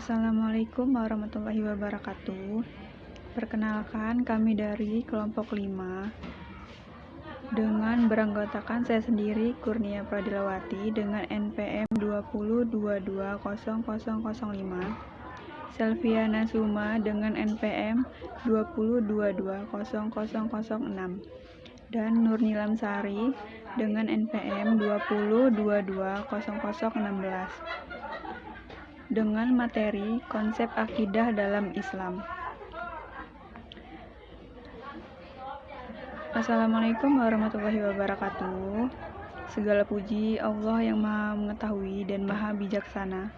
Assalamualaikum warahmatullahi wabarakatuh. Perkenalkan, kami dari kelompok 5 dengan beranggotakan saya sendiri, Kurnia Pradilawati, dengan NPM 20220005, Selviana Suma dengan NPM 20220006, dan Nurnilam Sari dengan NPM 20220016 dengan materi konsep akidah dalam Islam. Assalamualaikum warahmatullahi wabarakatuh. Segala puji Allah yang Maha Mengetahui dan Maha Bijaksana,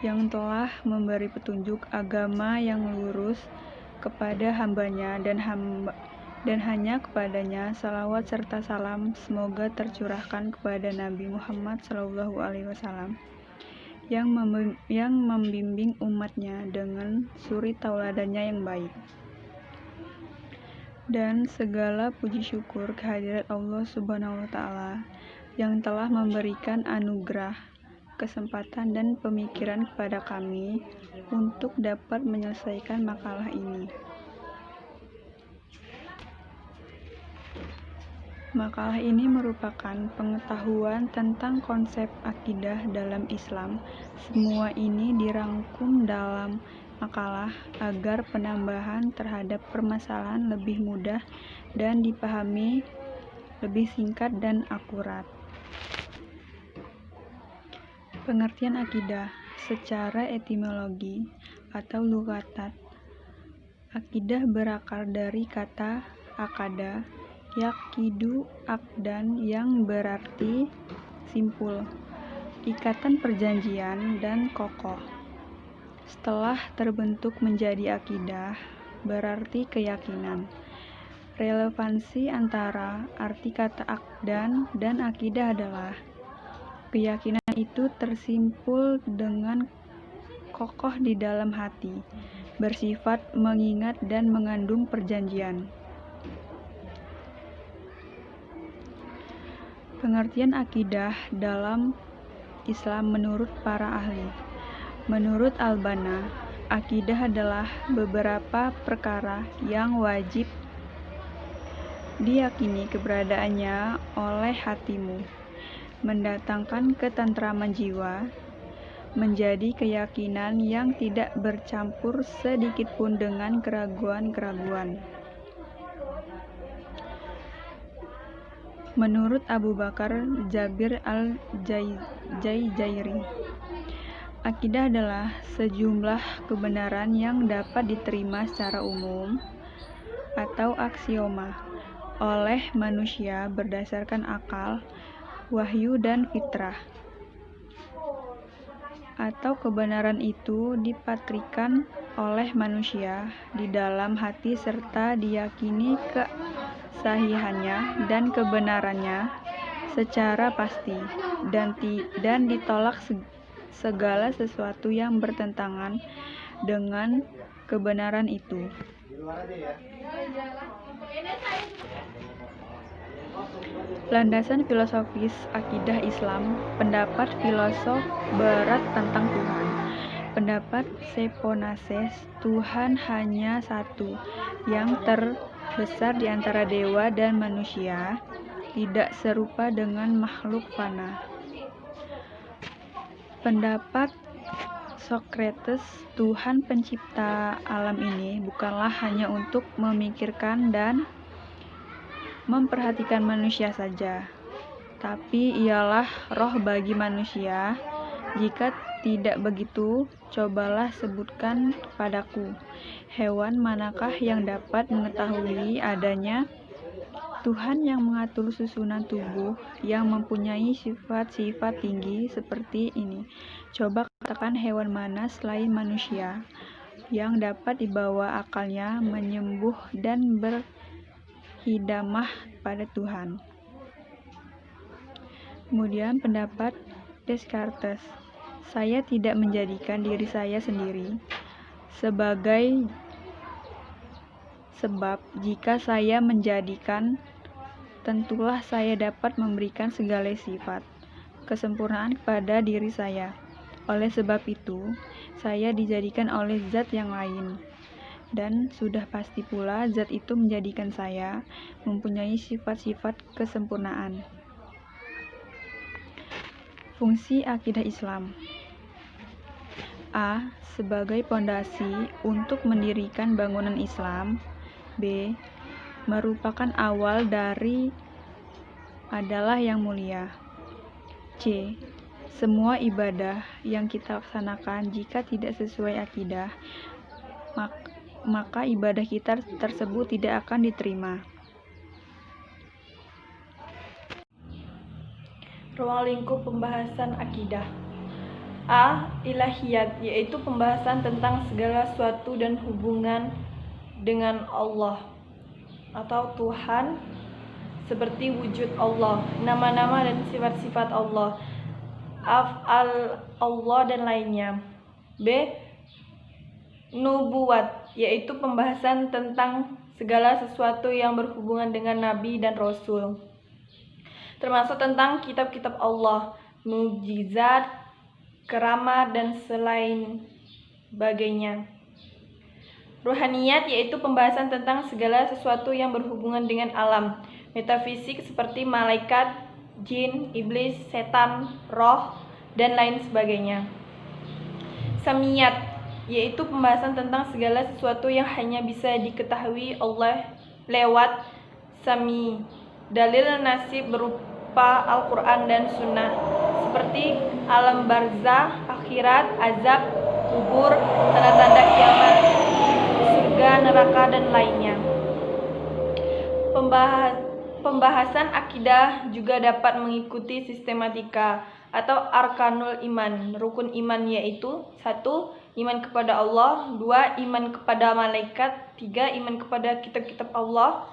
yang telah memberi petunjuk agama yang lurus kepada hambanya dan hanya kepadanya salawat serta salam semoga tercurahkan kepada Nabi Muhammad SAW yang membimbing umatnya dengan suri tauladannya yang baik. Dan segala puji syukur kehadirat Allah Subhanahu wa Ta'ala yang telah memberikan anugerah, kesempatan dan pemikiran kepada kami untuk dapat menyelesaikan makalah ini. Makalah ini merupakan pengetahuan tentang konsep akidah dalam Islam. Semua ini dirangkum dalam makalah agar penambahan terhadap permasalahan lebih mudah dan dipahami lebih singkat dan akurat. Pengertian akidah secara etimologi atau lugatat. Akidah berakar dari kata akada, yakidu akdan yang berarti simpul, ikatan perjanjian dan kokoh. Setelah terbentuk menjadi akidah, berarti keyakinan. Relevansi antara arti kata akdan dan akidah adalah keyakinan itu tersimpul dengan kokoh di dalam hati, bersifat mengingat dan mengandung perjanjian. Pengertian akidah dalam Islam menurut para ahli. Menurut Al-Banna, akidah adalah beberapa perkara yang wajib diyakini keberadaannya oleh hatimu, mendatangkan ketentraman jiwa, menjadi keyakinan yang tidak bercampur sedikitpun dengan keraguan-keraguan. Menurut Abu Bakar Jabir al-Jaizairi, akidah adalah sejumlah kebenaran yang dapat diterima secara umum atau aksioma oleh manusia berdasarkan akal, wahyu dan fitrah, atau kebenaran itu dipatrikan oleh manusia di dalam hati serta diyakini kesahihannya dan kebenarannya secara pasti dan ditolak segala sesuatu yang bertentangan dengan kebenaran itu. Landasan filosofis akidah Islam. Pendapat filosof berat tentang Tuhan. Pendapat Seponaces, Tuhan hanya satu, yang terbesar di antara dewa dan manusia, tidak serupa dengan makhluk fana. Pendapat Socrates, Tuhan pencipta alam ini bukanlah hanya untuk memikirkan dan memperhatikan manusia saja, tapi ialah roh bagi manusia. Jika tidak begitu, cobalah sebutkan padaku, hewan manakah yang dapat mengetahui adanya Tuhan yang mengatur susunan tubuh, yang mempunyai sifat-sifat tinggi seperti ini. Coba katakan hewan mana selain manusia yang dapat dibawa akalnya menyembuh dan berhidamah pada Tuhan. Kemudian pendapat Descartes, saya tidak menjadikan diri saya sendiri sebagai sebab jika saya menjadikan, tentulah saya dapat memberikan segala sifat kesempurnaan kepada diri saya. Oleh sebab itu, saya dijadikan oleh zat yang lain. Dan sudah pasti pula zat itu menjadikan saya mempunyai sifat-sifat kesempurnaan. Fungsi akidah Islam. A. Sebagai pondasi untuk mendirikan bangunan Islam. B. Merupakan awal dari adalah yang mulia. C. Semua ibadah yang kita laksanakan jika tidak sesuai akidah, maka ibadah kita tersebut tidak akan diterima. Ruang lingkup pembahasan akidah. A. Ilahiyat, yaitu pembahasan tentang segala sesuatu dan hubungan dengan Allah atau Tuhan, seperti wujud Allah, nama-nama dan sifat-sifat Allah, af'al Allah dan lainnya. B. Nubuwat, yaitu pembahasan tentang segala sesuatu yang berhubungan dengan Nabi dan Rasul, termasuk tentang kitab-kitab Allah, mukjizat, keramat, dan selain bagainya. Ruhaniyat, yaitu pembahasan tentang segala sesuatu yang berhubungan dengan alam metafisik seperti malaikat, jin, iblis, setan, roh, dan lain sebagainya. Samiyat, yaitu pembahasan tentang segala sesuatu yang hanya bisa diketahui Allah lewat sami, dalil nasib berupa Al-Quran dan Sunnah, seperti alam barzah, akhirat, azab, kubur, tanda-tanda kiamat, surga, neraka, dan lainnya. Pembahasan akidah juga dapat mengikuti sistematika atau arkanul iman, rukun iman, yaitu 1. Iman kepada Allah, 2. Iman kepada malaikat, 3. Iman kepada kitab-kitab Allah,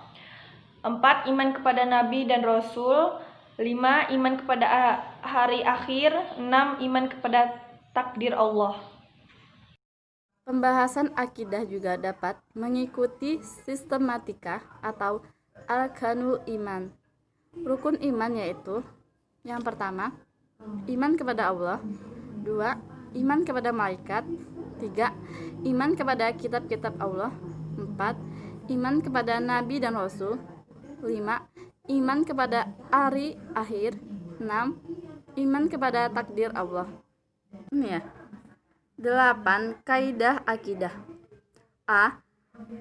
4. Iman kepada Nabi dan Rasul, 5. Iman kepada hari akhir, 6. Iman kepada takdir Allah. Pembahasan akidah juga dapat mengikuti sistematika atau arkanul iman. Rukun iman yaitu yang pertama, iman kepada Allah, 2. Iman kepada malaikat, 3. Iman kepada kitab-kitab Allah, 4. Iman kepada Nabi dan Rasul, 5. Iman kepada hari akhir, 6. Iman kepada takdir Allah. Ini ya. 8. Kaidah akidah. A.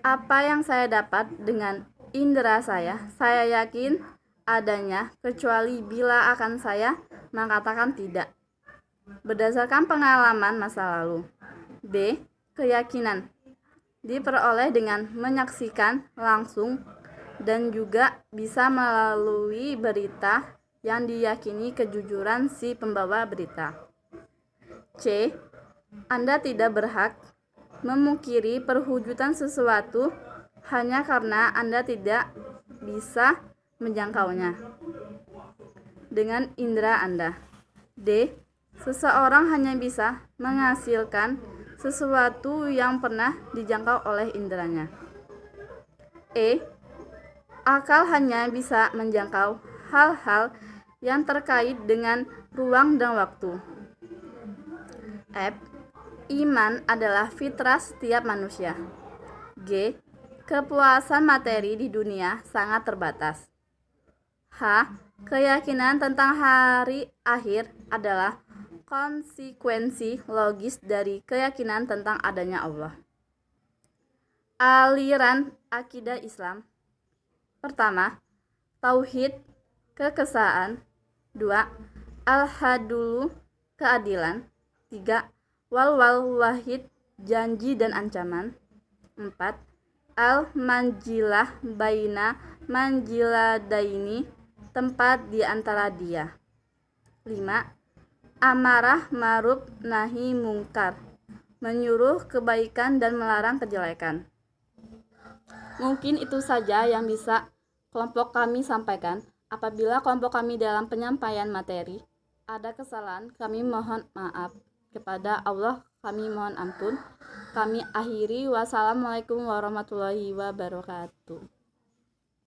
Apa yang saya dapat dengan indera saya yakin adanya kecuali bila akan saya mengatakan tidak, berdasarkan pengalaman masa lalu. B. Keyakinan diperoleh dengan menyaksikan langsung dan juga bisa melalui berita yang diyakini kejujuran si pembawa berita. C. Anda tidak berhak memungkiri perwujudan sesuatu hanya karena Anda tidak bisa menjangkaunya dengan indera Anda. D. Seseorang hanya bisa menghasilkan sesuatu yang pernah dijangkau oleh inderanya. E. Akal hanya bisa menjangkau hal-hal yang terkait dengan ruang dan waktu. F. Iman adalah fitrah setiap manusia. G. Kepuasan materi di dunia sangat terbatas. H. Keyakinan tentang hari akhir adalah konsekuensi logis dari keyakinan tentang adanya Allah. Aliran akidah Islam. Pertama, tauhid, kekesaan. 2. Al-hadulu, keadilan. 3. Wal wahid, janji dan ancaman. 4. Al-manjilah baina manjiladaini, tempat di antara dia. 5. Amarah ma'ruf nahi mungkar, menyuruh kebaikan dan melarang kejelekan. Mungkin itu saja yang bisa kelompok kami sampaikan. Apabila kelompok kami dalam penyampaian materi ada kesalahan, kami mohon maaf. Kepada Allah kami mohon ampun. Kami akhiri. Wassalamualaikum warahmatullahi wabarakatuh.